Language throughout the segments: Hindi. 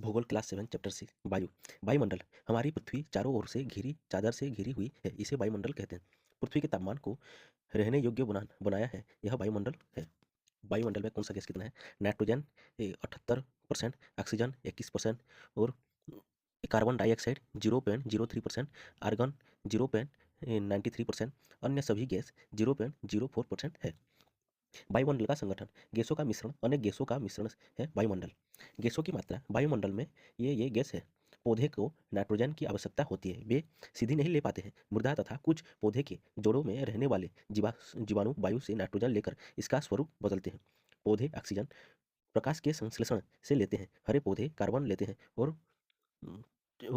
भूगोल क्लास 7 चैप्टर 6 वायु। वायुमंडल। हमारी पृथ्वी चारों ओर से घिरी चादर से घिरी हुई है, इसे वायुमंडल कहते हैं। पृथ्वी के तापमान को रहने योग्य बनाया है, यह वायुमंडल है। वायुमंडल में कौन सा गैस कितना है? नाइट्रोजन 78%, ऑक्सीजन 21% और कार्बन डाइऑक्साइड 0.03%, आर्गन 0.93%, अन्य सभी गैस 0.04% है। वायुमंडल का संगठन। गैसों का मिश्रण, अनेक गैसों का मिश्रण है वायुमंडल। गैसों की मात्रा वायुमंडल में ये गैस है। पौधे को नाइट्रोजन की आवश्यकता होती है, वे सीधी नहीं ले पाते हैं। मृदा तथा कुछ पौधे के जोड़ों में रहने वाले जीवाणु वायु से नाइट्रोजन लेकर इसका स्वरूप बदलते हैं। पौधे ऑक्सीजन प्रकाश के संश्लेषण से लेते हैं, हरे पौधे कार्बन लेते हैं और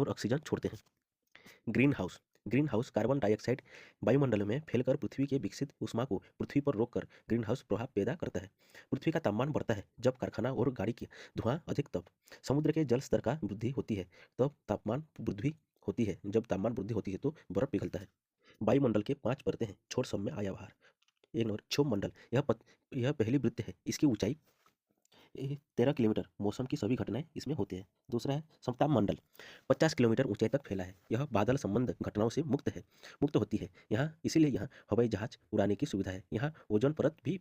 ऑक्सीजन छोड़ते हैं। Green house. Green house carbon dioxide वायुमंडल में फैलकर पृथ्वी के विकसित ऊष्मा को पृथ्वी पर रोककर ग्रीन हाउस प्रभाव पैदा करता है। पृथ्वी का तापमान बढ़ता है जब कारखाना और गाड़ी की धुआं अधिक, तब समुद्र के जल स्तर का वृद्धि होती है, तब तापमान वृद्धि होती है। जब तापमान वृद्धि होती है तो बर्फ पिघलता है। वायुमंडल के 5 परतें हैं। छोर सौम्य आयावार। एक नंबर क्षोभ मंडल। यह पहली वृत्त है, इसकी ऊंचाई 13 किलोमीटर। मौसम की सभी घटनाएं इसमें होती हैं। दूसरा है समताप मंडल, 50 किलोमीटर ऊंचाई तक फैला है। यह बादल संबंध घटनाओं से मुक्त होती है। इसीलिए यहाँ हवाई जहाज उड़ाने की सुविधा है। यहाँ ओजोन परत भी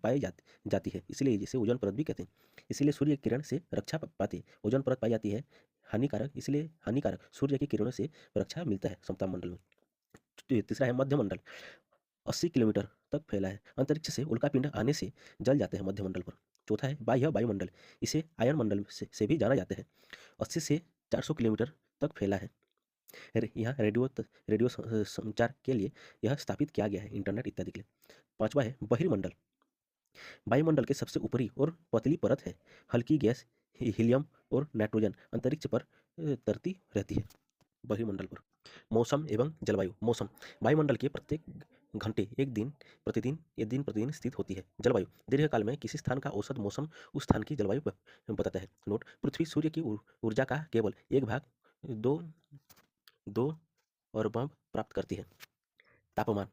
जाती है, इसलिए इसे ओजोन परत भी कहते हैं। इसलिए सूर्य किरण से रक्षा पाते ओजोन परत पाई जाती है। हानिकारक, इसलिए हानिकारक सूर्य की किरणों से रक्षा मिलता है समताप मंडल में। तीसरा है मध्यमंडल, 80 किलोमीटर तक फैला है। अंतरिक्ष से उल्कापिंड आने से जल जाते हैं मध्यमंडल पर। चौथा है बाह्य वायुमंडल, इसे आयन मंडल से भी जाना जाता है। 80 से 400 किलोमीटर तक फैला है। यहाँ रेडियो संचार के लिए यह स्थापित किया गया है, इंटरनेट इत्यादि के लिए। पांचवा है बहिर्मंडल, वायुमंडल के सबसे ऊपरी और पतली परत है। हल्की गैस हीलियम और नाइट्रोजन अंतरिक्ष पर तरती रहती है बहिर्मंडल पर। मौसम एवं जलवायु। मौसम। वायुमंडल के प्रत्येक घंटे दिन प्रतिदिन स्थित होती है। जलवायु। दीर्घकाल में किसी स्थान का औसत मौसम उस स्थान की जलवायु बताता है। नोट: पृथ्वी सूर्य की ऊर्जा का केवल 1/2 अरब प्राप्त करती है। तापमान।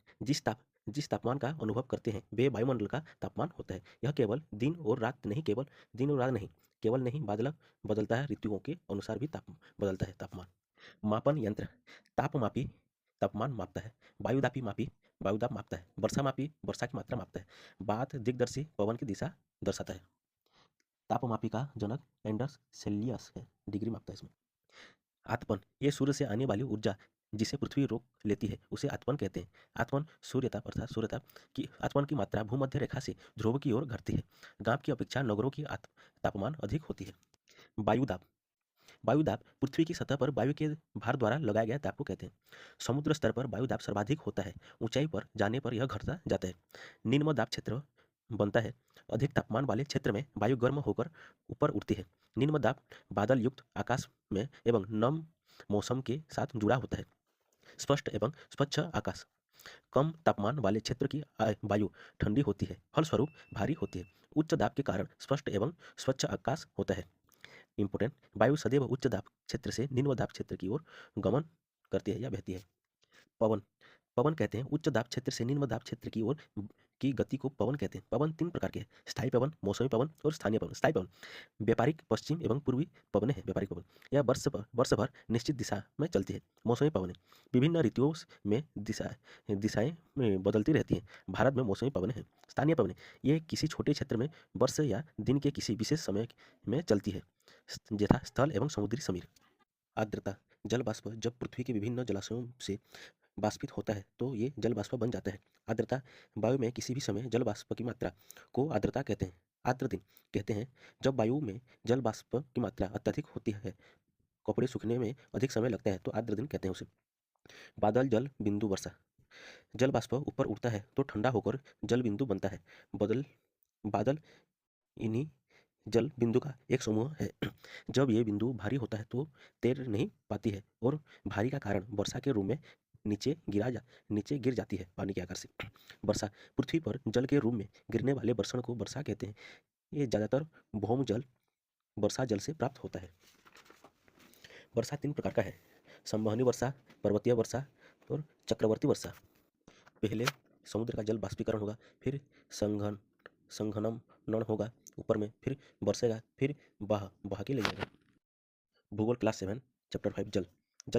जिस तापमान का अनुभव करते हैं वे वायुमंडल का तापमान होता है। यह केवल दिन और रात नहीं, केवल नहीं बदलता है, ऋतुओं के अनुसार भी बदलता है तापमान। मापन यंत्र। तापमापी तापमान मापता है। वायुदाब मापता है। वर्षा मापी वर्षा की मात्रा मापता है। बात दिग्दर्शी पवन की दिशा दर्शाता है। तापमापी का जनक एंडर्स सेल्सियस है, डिग्री मापता है इसमें। आतपन। ये सूर्य से आने वाली ऊर्जा जिसे पृथ्वी रोक लेती है उसे आतपन कहते हैं। आतपन सूर्यताप अर्थात सूर्यताप की आतपन की मात्रा भूमध्य रेखा से ध्रुव की ओर घटती है। गांव की अपेक्षा नगरों की तापमान अधिक होती है। वायुदाब। वायुदाब पृथ्वी की सतह पर वायु के भार द्वारा लगाए गए दाब को कहते हैं। समुद्र स्तर पर वायुदाब सर्वाधिक होता है, ऊंचाई पर जाने पर यह घटता जाता है। निम्न दाब क्षेत्र बनता है। अधिक तापमान वाले क्षेत्र में वायु गर्म होकर ऊपर उठती है। निम्न दाब बादल युक्त आकाश में एवं नम मौसम के साथ जुड़ा होता है। स्पष्ट एवं स्वच्छ आकाश। कम तापमान वाले क्षेत्र की वायु ठंडी होती है, फलस्वरूप भारी होती है। उच्च दाब के कारण स्पष्ट एवं स्वच्छ आकाश होता है। इंपोर्टेंट: वायु सदैव उच्च दाब क्षेत्र से निम्न दाब क्षेत्र की ओर गमन करती है या बहती है। पवन। पवन कहते हैं उच्च दाब क्षेत्र से निम्न दाब क्षेत्र की ओर की गति को पवन कहते हैं। पवन 3 प्रकार के हैं: स्थायी पवन, मौसमी पवन और स्थानीय पवन। स्थायी पवन व्यापारिक पश्चिम एवं पूर्वी पवनें हैं। व्यापारिक पवन यह वर्ष भर निश्चित दिशा में चलती है। मौसमी पवनें विभिन्न ऋतुओं में दिशाएं में बदलती रहती हैं। भारत में मौसमी पवनें हैं। स्थानीय पवनें ये किसी छोटे क्षेत्र में वर्ष या दिन के किसी विशेष समय में चलती है, यथा स्थल एवं समुद्री समीर। आर्द्रता। जल वाष्प जब पृथ्वी के विभिन्न जलाशयों से वाष्पित होता है तो ये जल वाष्प बन जाता है। आर्द्रता। वायु में किसी भी समय जल वाष्प की मात्रा को आर्द्रता कहते हैं। आर्द्र दिन कहते हैं जब वायु में जल वाष्प की मात्रा अत्यधिक होती है, कपड़े सूखने में अधिक समय लगता है, तो आर्द्र दिन कहते हैं उसे। बादल जल बिंदु वर्षा। जल वाष्प ऊपर उठता है तो ठंडा होकर जल बिंदु बनता है। बादल इन्हीं जल बिंदु का एक समूह है। जब ये बिंदु भारी होता है तो तैर नहीं पाती है और भारी का कारण वर्षा के रूप में नीचे गिर जाती है पानी के आकार से। वर्षा। पृथ्वी पर जल के रूप में गिरने वाले वर्षण को वर्षा कहते हैं। ये ज़्यादातर भौम जल वर्षा जल से प्राप्त होता है। वर्षा 3 प्रकार का है: संवहनी वर्षा, पर्वतीय वर्षा और चक्रवर्ती वर्षा। पहले समुद्र का जल बाष्पीकरण होगा, फिर संघनन होगा ऊपर में, फिर बरसेगा, फिर बहा के ले जाएगा। भूगोल क्लास 7 चैप्टर 5 जल।